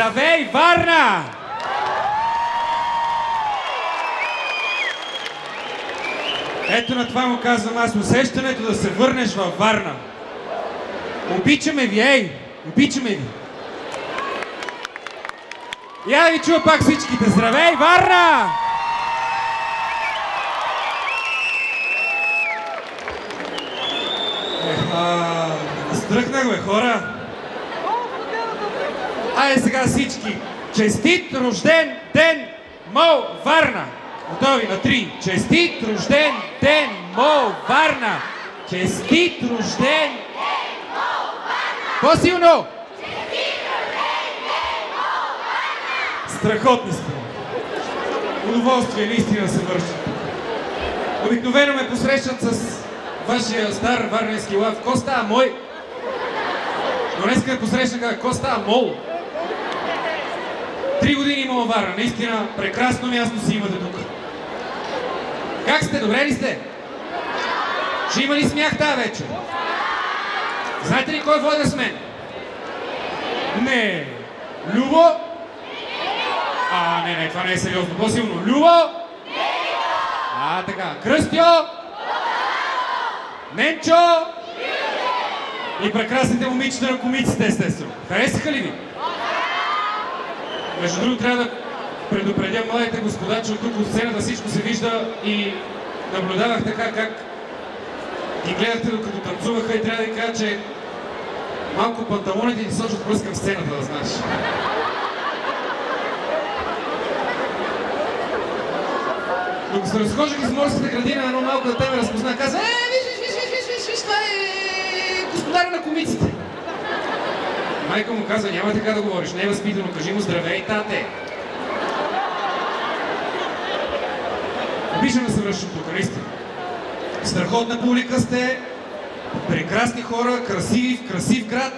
Здравей, Варна! Ето на това му казвам аз, усещането да се върнеш във Варна. Обичаме ви, ей! Обичаме ви! Я да ви чуя пак всичките. Здравей, Варна! Стръхнах, бе, хора! Айде сега всички! Честит рожден ден, Мо Варна! Готови на 3. Честит рожден ден, Мо Варна! Честит рожден ден, Мо Варна! По-силно! Честит рожден ден, Мо Варна! Страхотни сте! Удоволствие наистина се вършат. Обикновено ме посрещат с вашия стар варненски лав Коста, а мой... Но днеска ме посрещнаха Коста, а мол. 3 години има Варна, наистина прекрасно място си имате тук. Как сте? Добре ли сте? Ще има ли смях тази вечер? Знаете ли кой води с мен? Не. Любо? Не, това не е сериозно. По-силно. Любо? Така. Кръстьо? Ненчо? И прекрасните момичета на комиците, естествено. Харесаха ли ви? Между другото, трябва да предупредя младите господа, че от тук от сцената всичко се вижда и наблюдавах така как ги гледахте докато танцуваха и трябва да ви кажа, че малко панталоните ни сочат пръст към сцената, да знаеш. Докато се разхождах из морската градина, едно малко дете ме разпозна, каза: виж, това е господаря на комиците. Майка му каза: няма така да говориш, не е възпитано, кажи му здравей, тате. Обичам да се връщам тук, наистина. Страхотна публика сте, прекрасни хора, красив град.